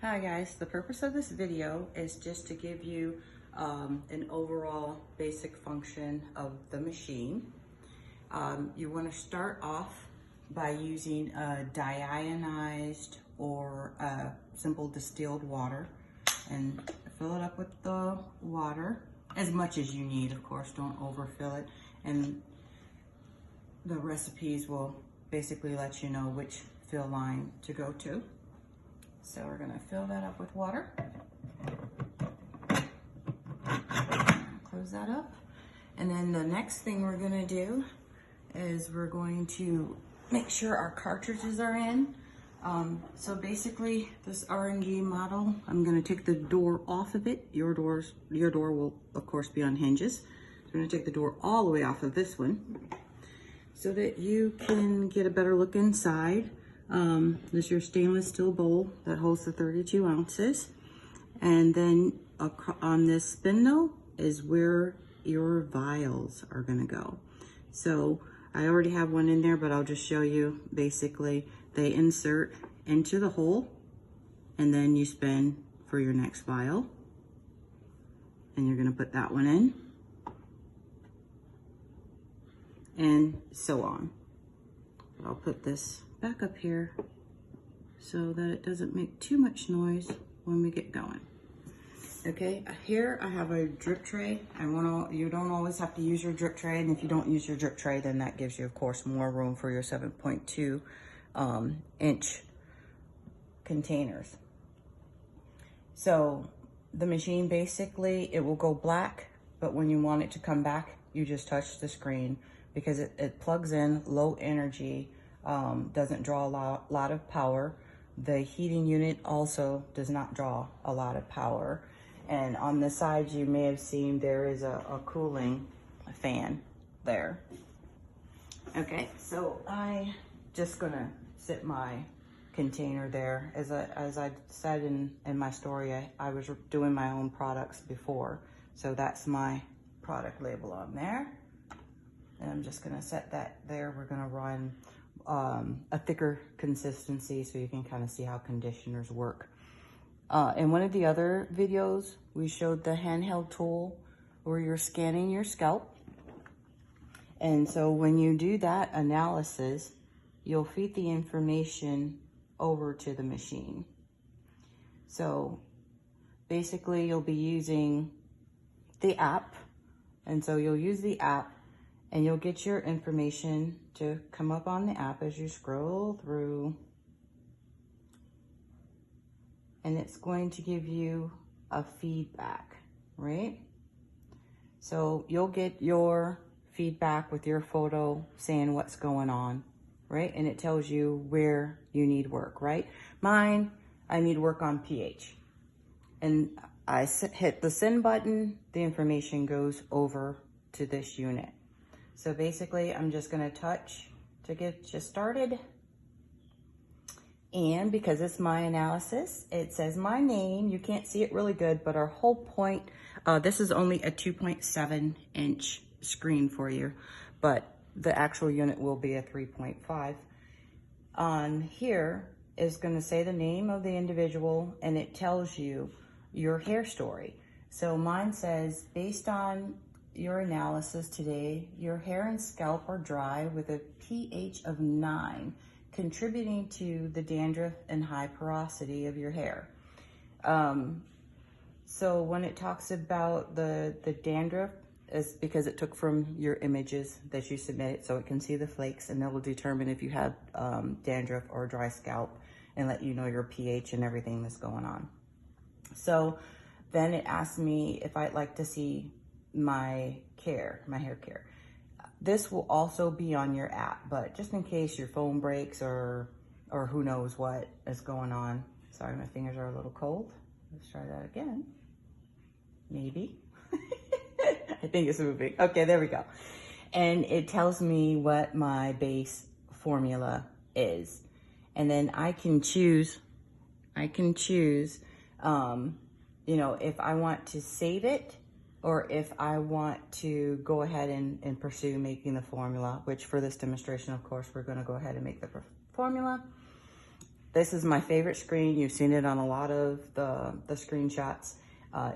Hi guys, the purpose of this video is just to give you an overall basic function of the machine. You want to start off by using a deionized or simple distilled water and fill it up with the water as much as you need. Of course, don't overfill it, and the recipes will basically let you know which fill line to go to. So we're gonna fill that up with water. Close that up. And then the next thing we're gonna do is we're going to make sure our cartridges are in. So basically this RNG model, I'm gonna take the door off of it. Your door will of course be on hinges. So I'm gonna take the door all the way off of this one so that you can get a better look inside. This is your stainless steel bowl that holds the 32 ounces. And then on this spindle is where your vials are gonna go. So I already have one in there, but I'll just show you. Basically, they insert into the hole and then you spin for your next vial. And you're gonna put that one in. And so on. I'll put this back up here so that it doesn't make too much noise when we get going. Okay, here I have a drip tray. You don't always have to use your drip tray, and if you don't use your drip tray, then that gives you, of course, more room for your 7.2 inch containers. So the machine, basically, it will go black, but when you want it to come back, you just touch the screen because it plugs in low energy, doesn't draw a lot of power. The heating unit also does not draw a lot of power. And on the sides, you may have seen there is a cooling fan there. Okay, so I just gonna sit my container there. As I said in my story, I was doing my own products before. So that's my product label on there. And I'm just gonna set that there. We're gonna run a thicker consistency so you can kind of see how conditioners work. In one of the other videos, we showed the handheld tool where you're scanning your scalp. And so when you do that analysis, you'll feed the information over to the machine. So basically you'll be using the app. And so you'll use the app and you'll get your information to come up on the app as you scroll through. And it's going to give you a feedback, right? So you'll get your feedback with your photo saying what's going on, right? And it tells you where you need work, right? Mine, I need work on pH. And I hit the send button, the information goes over to this unit. So basically, I'm just gonna touch to get you started. And because it's my analysis, it says my name. You can't see it really good, but our whole point, this is only a 2.7 inch screen for you, but the actual unit will be a 3.5. On here is gonna say the name of the individual, and it tells you your hair story. So mine says, based on your analysis today, your hair and scalp are dry with a pH of 9, contributing to the dandruff and high porosity of your hair. So when it talks about the dandruff, it's because it took from your images that you submitted, so it can see the flakes, and it will determine if you have dandruff or dry scalp and let you know your pH and everything that's going on. So then it asked me if I'd like to see my hair care. This will also be on your app, but just in case your phone breaks or who knows what is going on. Sorry, my fingers are a little cold. Let's try that again. Maybe. I think it's moving. Okay, there we go. And it tells me what my base formula is. And then I can choose, you know, if I want to save it, or if I want to go ahead and pursue making the formula, which for this demonstration, of course, we're gonna go ahead and make the formula. This is my favorite screen. You've seen it on a lot of the screenshots.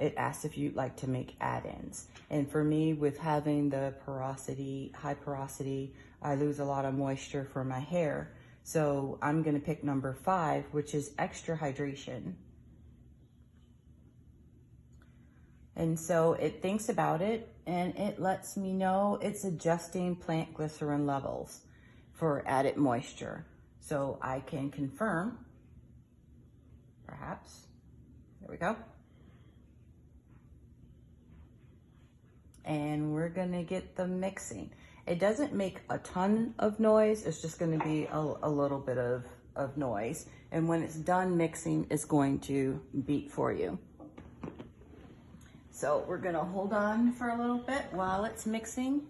It asks if you'd like to make add-ins. And for me, with having the porosity, high porosity, I lose a lot of moisture for my hair. So I'm gonna pick number 5, which is extra hydration. And so it thinks about it and it lets me know it's adjusting plant glycerin levels for added moisture. So I can confirm, perhaps, there we go. And we're gonna get the mixing. It doesn't make a ton of noise, it's just gonna be a little bit of noise. And when it's done mixing, it's going to beep for you. So we're gonna hold on for a little bit while it's mixing.